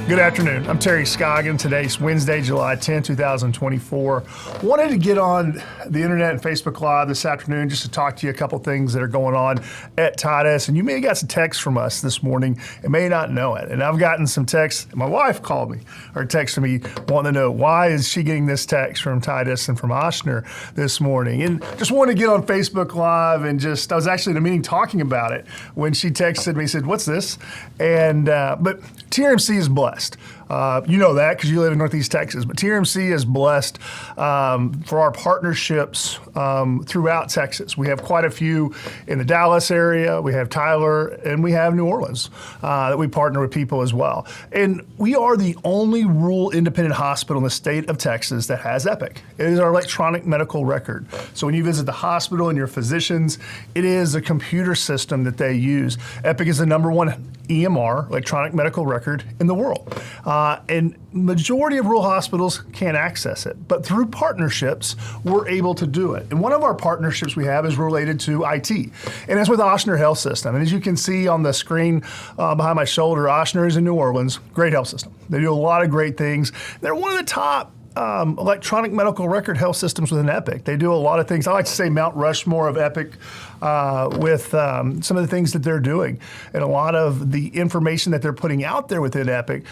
Good afternoon. I'm Terry Scoggin. Today's Wednesday, July 10, 2024. Wanted to get on the internet and Facebook Live this afternoon just to talk to you a couple things that are going on at Titus. And you may have got some texts from us this morning and may not know it. And I've gotten some texts. My wife called me or texted me wanting to know why is she getting this text from Titus and from Ochsner this morning. And just wanted to get on Facebook Live and I was actually in a meeting talking about it when she texted me, said, "What's this?" And but TRMC is blessed. You know that because you live in Northeast Texas, but TRMC is blessed for our partnerships throughout Texas. We have quite a few in the Dallas area, we have Tyler, and we have New Orleans that we partner with people as well. And we are the only rural independent hospital in the state of Texas that has Epic. It is our electronic medical record. So when you visit the hospital and your physicians, it is a computer system that they use. Epic is the #1 EMR, electronic medical record, in the world. And majority of rural hospitals can't access it, but through partnerships, we're able to do it. And one of our partnerships we have is related to IT, and it's with Ochsner Health System. And as you can see on the screen behind my shoulder, Ochsner is in New Orleans, great health system. They do a lot of great things. They're one of the top electronic medical record health systems within Epic. They do a lot of things. I like to say Mount Rushmore of Epic with some of the things that they're doing and a lot of the information that they're putting out there within Epic.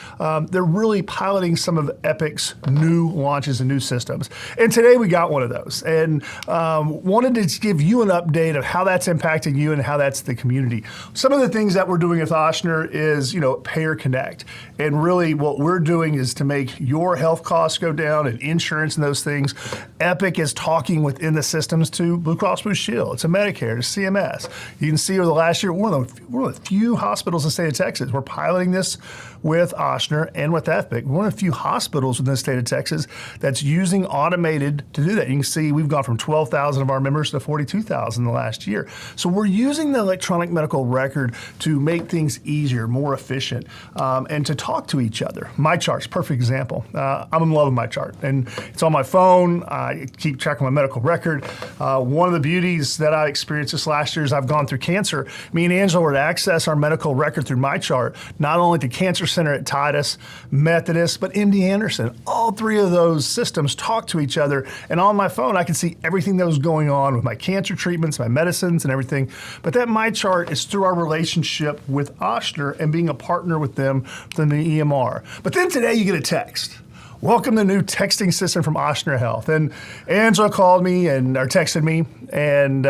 They're really piloting some of Epic's new launches and new systems. And today we got one of those and wanted to give you an update of how that's impacting you and how that's the community. Some of the things that we're doing with Ochsner is, Payer Connect. And really what we're doing is to make your health costs go down and insurance and those things. Epic is talking within the systems to Blue Cross Blue Shield, to Medicare, to CMS. You can see over the last year, we're one of the few hospitals in the state of Texas. We're piloting this with Ochsner and with Epic. We're one of the few hospitals within the state of Texas that's using automated to do that. You can see we've gone from 12,000 of our members to 42,000 in the last year. So we're using the electronic medical record to make things easier, more efficient, and to talk to each other. My chart's a perfect example. I'm in love with my chart, and it's on my phone. I keep track of my medical record. One of the beauties that I experienced this last year is I've gone through cancer. Me and Angela were to access our medical record through my chart, not only at the Cancer Center at Titus, Methodist, but MD Anderson. All three of those systems talk to each other, and on my phone I can see everything that was going on with my cancer treatments, my medicines, and everything. But that my chart is through our relationship with Ochsner and being a partner with them from the EMR. But then today you get a text. Welcome to the new texting system from Ochsner Health. And Angela called me or texted me, and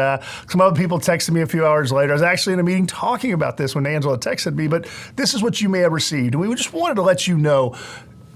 some other people texted me a few hours later. I was actually in a meeting talking about this when Angela texted me, but this is what you may have received. And we just wanted to let you know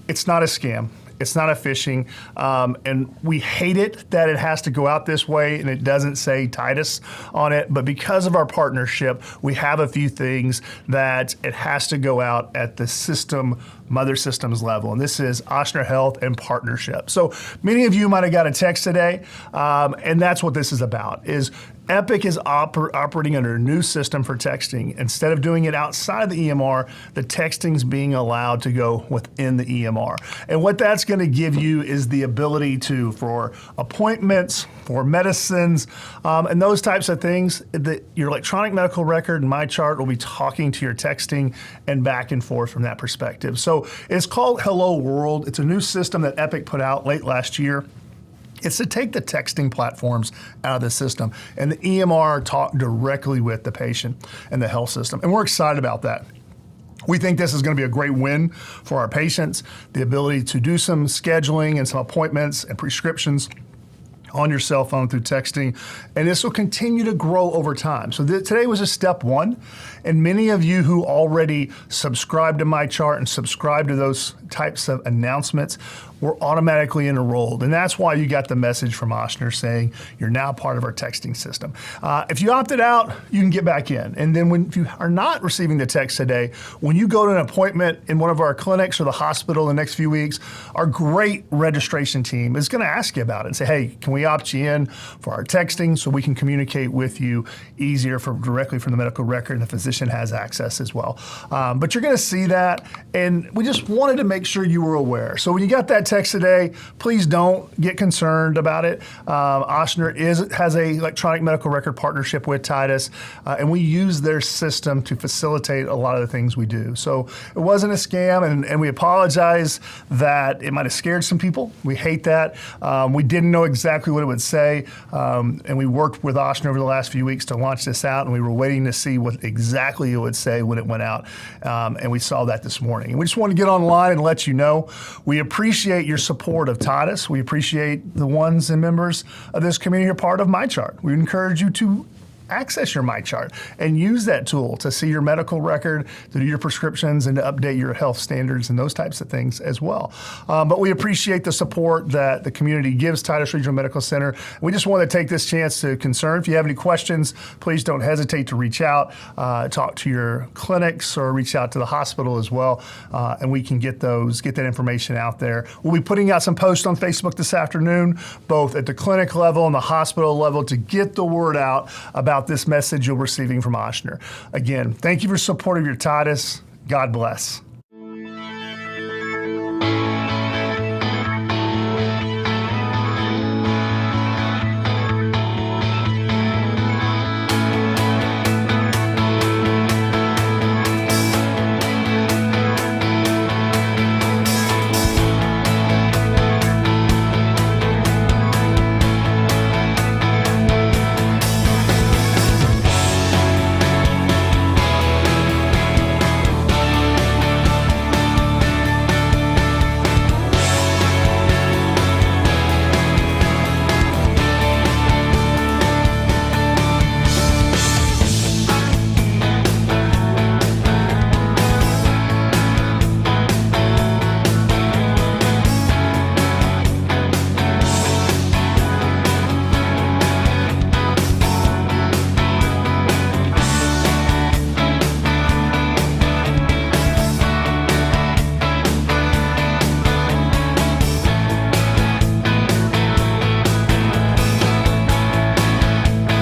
it's not a scam. It's not a phishing, and we hate it that it has to go out this way and it doesn't say Titus on it, but because of our partnership, we have a few things that it has to go out at the mother systems level, and this is Ochsner Health and partnership. So many of you might have got a text today, and that's what this is about, is Epic is operating under a new system for texting. Instead of doing it outside the EMR, the texting's being allowed to go within the EMR. And what that's going to give you is the ability for appointments, for medicines, and those types of things, your electronic medical record and my chart will be talking to your texting and back and forth from that perspective. So it's called Hello World. It's a new system that Epic put out late last year. It's to take the texting platforms out of the system and the EMR talk directly with the patient and the health system. And we're excited about that. We think this is going to be a great win for our patients, the ability to do some scheduling and some appointments and prescriptions on your cell phone through texting, and this will continue to grow over time. So today was just step one, and many of you who already subscribe to my chart and subscribe to those types of announcements were automatically enrolled, and that's why you got the message from Ochsner saying you're now part of our texting system. If you opted out, you can get back in, and then if you are not receiving the text today, when you go to an appointment in one of our clinics or the hospital in the next few weeks, our great registration team is going to ask you about it and say, hey, can we opt you in for our texting so we can communicate with you easier directly from the medical record, and the physician has access as well. But you're going to see that, and we just wanted to make sure you were aware. So when you got that text today, please don't get concerned about it. Ochsner has a electronic medical record partnership with Titus, and we use their system to facilitate a lot of the things we do. So it wasn't a scam, and we apologize that it might have scared some people. We hate that. We didn't know exactly what it would say, and we worked with Ochsner over the last few weeks to launch this out, and we were waiting to see what exactly it would say when it went out, and we saw that this morning. And we just want to get online and let you know we appreciate your support of Titus. We appreciate the ones and members of this community who are part of MyChart. We encourage you to access your MyChart and use that tool to see your medical record, to do your prescriptions, and to update your health standards and those types of things as well. But we appreciate the support that the community gives Titus Regional Medical Center. We just want to take this chance to concern. If you have any questions, please don't hesitate to reach out, talk to your clinics, or reach out to the hospital as well, and we can get that information out there. We'll be putting out some posts on Facebook this afternoon, both at the clinic level and the hospital level, to get the word out about this message you're receiving from Ochsner. Again, thank you for support of your Titus. God bless.